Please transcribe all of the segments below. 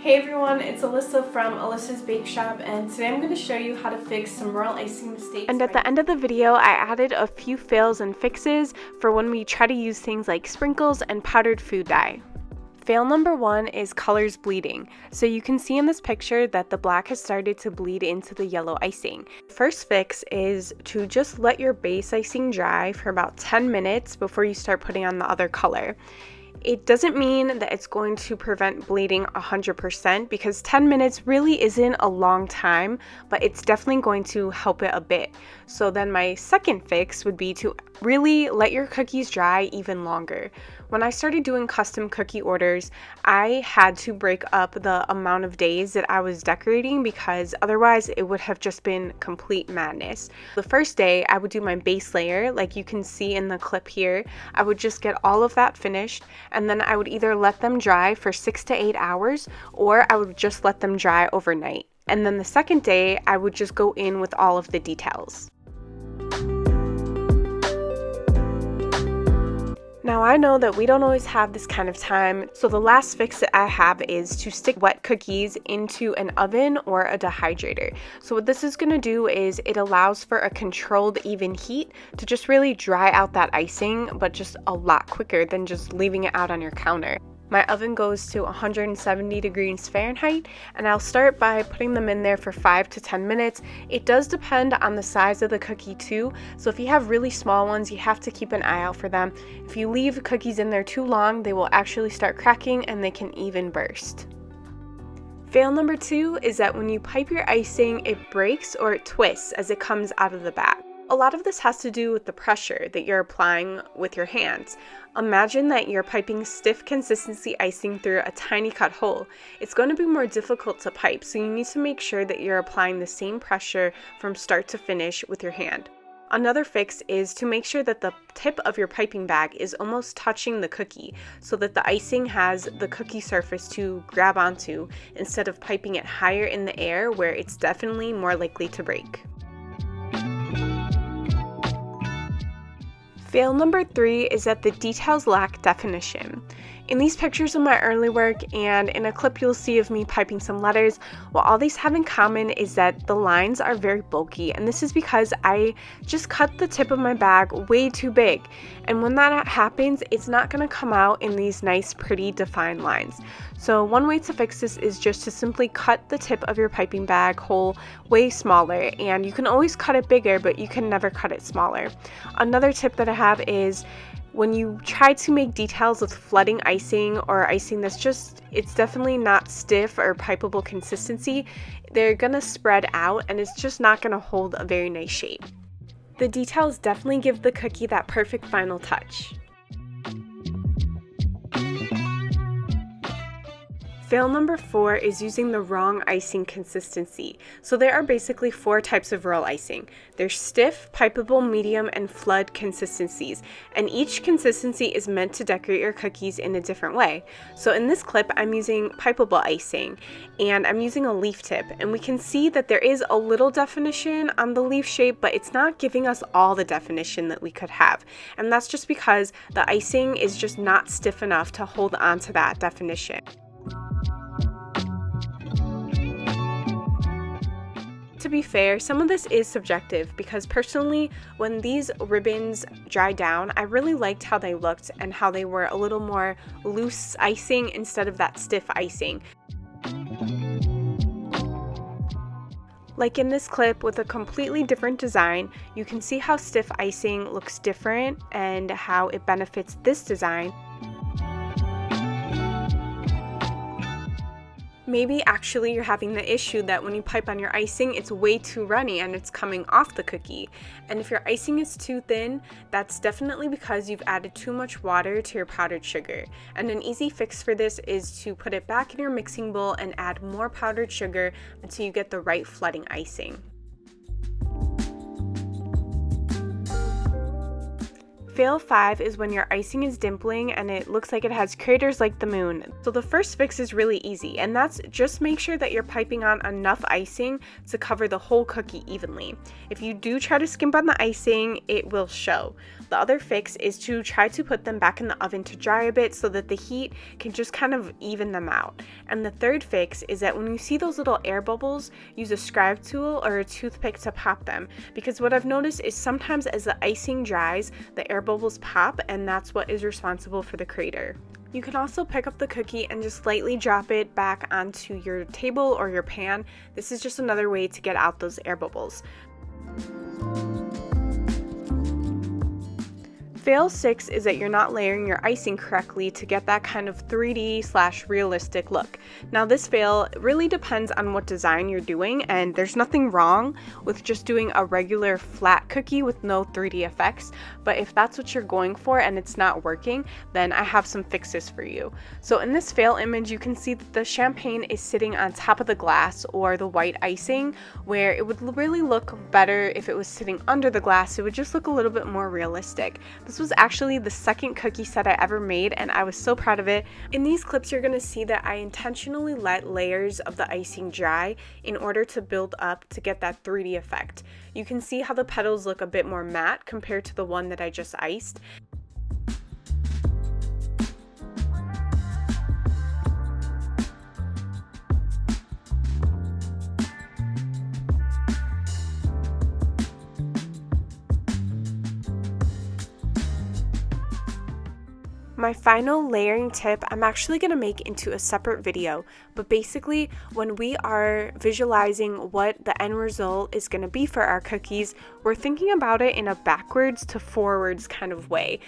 Hey everyone, it's Alyssa from Alyssa's Bake Shop, and today I'm going to show you how to fix some royal icing mistakes. And at the end of the video, I added a few fails and fixes for when we try to use things like sprinkles and powdered food dye. Fail number 1 is colors bleeding. So you can see in this picture that the black has started to bleed into the yellow icing. First fix is to just let your base icing dry for about 10 minutes before you start putting on the other color. It doesn't mean that it's going to prevent bleeding 100% because 10 minutes really isn't a long time, but it's definitely going to help it a bit. So then my second fix would be to really let your cookies dry even longer. When I started doing custom cookie orders, I had to break up the amount of days that I was decorating because otherwise it would have just been complete madness. The first day I would do my base layer, like you can see in the clip here. I would just get all of that finished, and then I would either let them dry for 6 to 8 hours or I would just let them dry overnight. And then the second day I would just go in with all of the details. Now I know that we don't always have this kind of time, so the last fix that I have is to stick wet cookies into an oven or a dehydrator. So what this is going to do is it allows for a controlled even heat to just really dry out that icing, but just a lot quicker than just leaving it out on your counter. My oven goes to 170 degrees Fahrenheit, and I'll start by putting them in there for 5 to 10 minutes. It does depend on the size of the cookie too, so if you have really small ones, you have to keep an eye out for them. If you leave cookies in there too long, they will actually start cracking and they can even burst. Fail number 2 is that when you pipe your icing, it breaks or it twists as it comes out of the bag. A lot of this has to do with the pressure that you're applying with your hands. Imagine that you're piping stiff consistency icing through a tiny cut hole. It's going to be more difficult to pipe, so you need to make sure that you're applying the same pressure from start to finish with your hand. Another fix is to make sure that the tip of your piping bag is almost touching the cookie so that the icing has the cookie surface to grab onto instead of piping it higher in the air where it's definitely more likely to break. Fail number 3 is that the details lack definition. In these pictures of my early work and in a clip you'll see of me piping some letters, what all these have in common is that the lines are very bulky, and this is because I just cut the tip of my bag way too big. And when that happens, it's not going to come out in these nice, pretty, defined lines. So one way to fix this is just to simply cut the tip of your piping bag hole way smaller, and you can always cut it bigger, but you can never cut it smaller. Another tip that I have is when you try to make details with flooding icing or icing that's just, it's definitely not stiff or pipeable consistency, they're gonna spread out and it's just not gonna hold a very nice shape. The details definitely give the cookie that perfect final touch. Fail number 4 is using the wrong icing consistency. So there are basically 4 types of royal icing. There's stiff, pipeable, medium, and flood consistencies. And each consistency is meant to decorate your cookies in a different way. So in this clip, I'm using pipeable icing, and I'm using a leaf tip. And we can see that there is a little definition on the leaf shape, but it's not giving us all the definition that we could have. And that's just because the icing is just not stiff enough to hold on to that definition. To be fair, some of this is subjective because personally, when these ribbons dried down, I really liked how they looked and how they were a little more loose icing instead of that stiff icing. Like in this clip with a completely different design, you can see how stiff icing looks different and how it benefits this design. Maybe actually you're having the issue that when you pipe on your icing, it's way too runny and it's coming off the cookie. And if your icing is too thin, that's definitely because you've added too much water to your powdered sugar. And an easy fix for this is to put it back in your mixing bowl and add more powdered sugar until you get the right flooding icing. Fail 5 is when your icing is dimpling and it looks like it has craters like the moon. So the first fix is really easy, and that's just make sure that you're piping on enough icing to cover the whole cookie evenly. If you do try to skimp on the icing, it will show. The other fix is to try to put them back in the oven to dry a bit so that the heat can just kind of even them out. And the third fix is that when you see those little air bubbles, use a scribe tool or a toothpick to pop them, because what I've noticed is sometimes as the icing dries, the air bubbles pop, and that's what is responsible for the crater. You can also pick up the cookie and just lightly drop it back onto your table or your pan. This is just another way to get out those air bubbles. Fail 6 is that you're not layering your icing correctly to get that kind of 3D/realistic look. Now this fail really depends on what design you're doing, and there's nothing wrong with just doing a regular flat cookie with no 3D effects, but if that's what you're going for and it's not working, then I have some fixes for you. So in this fail image, you can see that the champagne is sitting on top of the glass or the white icing, where it would really look better if it was sitting under the glass. It would just look a little bit more realistic. This was actually the second cookie set I ever made, and I was so proud of it. In these clips, you're going to see that I intentionally let layers of the icing dry in order to build up to get that 3D effect. You can see how the petals look a bit more matte compared to the one that I just iced. My final layering tip I'm actually going to make into a separate video, but basically when we are visualizing what the end result is going to be for our cookies, we're thinking about it in a backwards to forwards kind of way.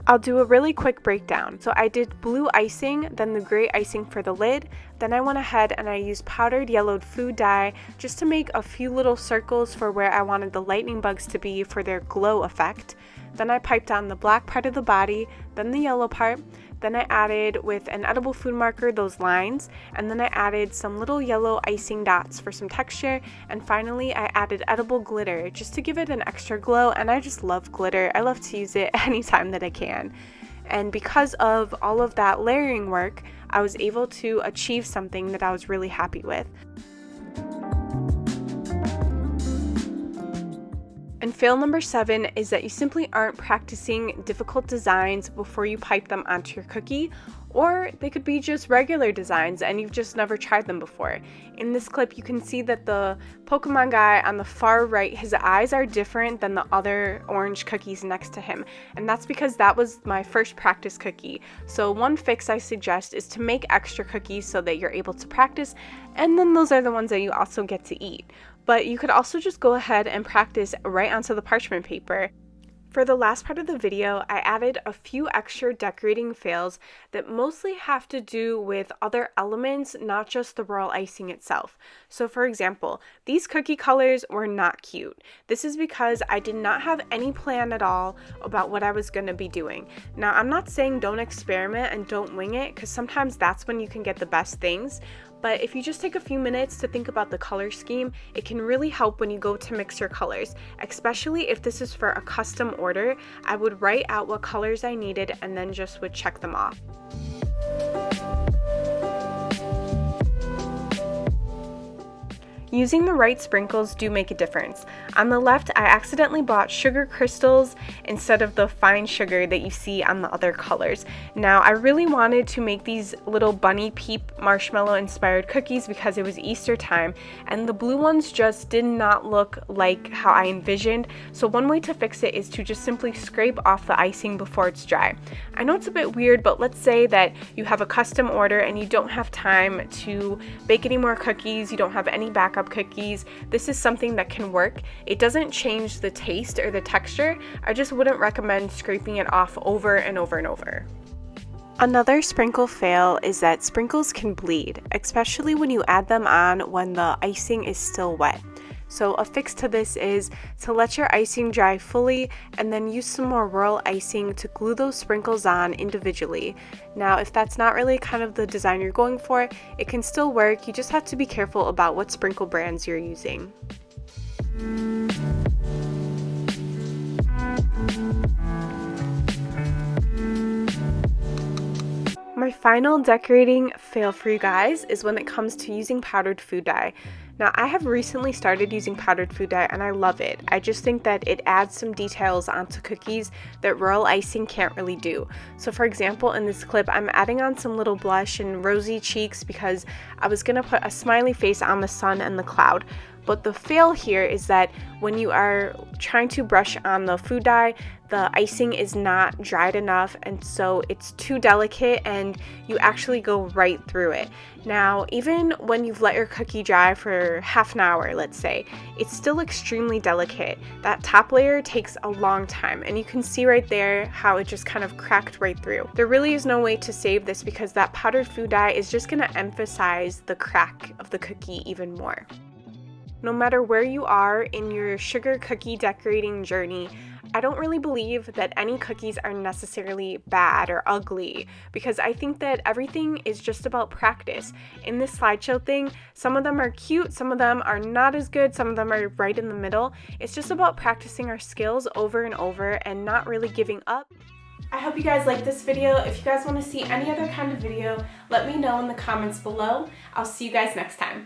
I'll do a really quick breakdown. So I did blue icing, then the gray icing for the lid, then I went ahead and I used powdered yellowed food dye just to make a few little circles for where I wanted the lightning bugs to be for their glow effect. Then I piped on the black part of the body, then the yellow part, then I added with an edible food marker those lines, and then I added some little yellow icing dots for some texture, and finally I added edible glitter just to give it an extra glow, and I just love glitter. I love to use it anytime that I can. And because of all of that layering work, I was able to achieve something that I was really happy with. And fail number 7 is that you simply aren't practicing difficult designs before you pipe them onto your cookie, or they could be just regular designs and you've just never tried them before. In this clip, you can see that the Pokemon guy on the far right, his eyes are different than the other orange cookies next to him, and that's because that was my first practice cookie. So one fix I suggest is to make extra cookies so that you're able to practice, and then those are the ones that you also get to eat. But you could also just go ahead and practice right onto the parchment paper. For the last part of the video, I added a few extra decorating fails that mostly have to do with other elements, not just the royal icing itself. So for example, these cookie colors were not cute. This is because I did not have any plan at all about what I was going to be doing. Now, I'm not saying don't experiment and don't wing it, because sometimes that's when you can get the best things. But if you just take a few minutes to think about the color scheme, it can really help when you go to mix your colors, especially if this is for a custom order. I would write out what colors I needed and then just would check them off. Using the right sprinkles do make a difference. On the left, I accidentally bought sugar crystals instead of the fine sugar that you see on the other colors. Now, I really wanted to make these little bunny peep marshmallow inspired cookies because it was Easter time, and the blue ones just did not look like how I envisioned. So one way to fix it is to just simply scrape off the icing before it's dry. I know it's a bit weird, but let's say that you have a custom order and you don't have time to bake any more cookies, you don't have any backup cookies. This is something that can work. It doesn't change the taste or the texture. I just wouldn't recommend scraping it off over and over and over. Another sprinkle fail is that sprinkles can bleed, especially when you add them on when the icing is still wet. So a fix to this is to let your icing dry fully and then use some more royal icing to glue those sprinkles on individually. Now, if that's not really kind of the design you're going for, it can still work. You just have to be careful about what sprinkle brands you're using. my final decorating fail for you guys is when it comes to using powdered food dye. Now, I have recently started using powdered food dye and I love it. I just think that it adds some details onto cookies that royal icing can't really do. So for example, in this clip, I'm adding on some little blush and rosy cheeks because I was gonna put a smiley face on the sun and the cloud. But the fail here is that when you are trying to brush on the food dye, the icing is not dried enough, and so it's too delicate and you actually go right through it. Now, even when you've let your cookie dry for half an hour, let's say, it's still extremely delicate. That top layer takes a long time, and you can see right there how it just kind of cracked right through. There really is no way to save this because that powdered food dye is just going to emphasize the crack of the cookie even more. No matter where you are in your sugar cookie decorating journey, I don't really believe that any cookies are necessarily bad or ugly, because I think that everything is just about practice. In this slideshow thing, some of them are cute, some of them are not as good, some of them are right in the middle. It's just about practicing our skills over and over and not really giving up. I hope you guys liked this video. If you guys want to see any other kind of video, let me know in the comments below. I'll see you guys next time.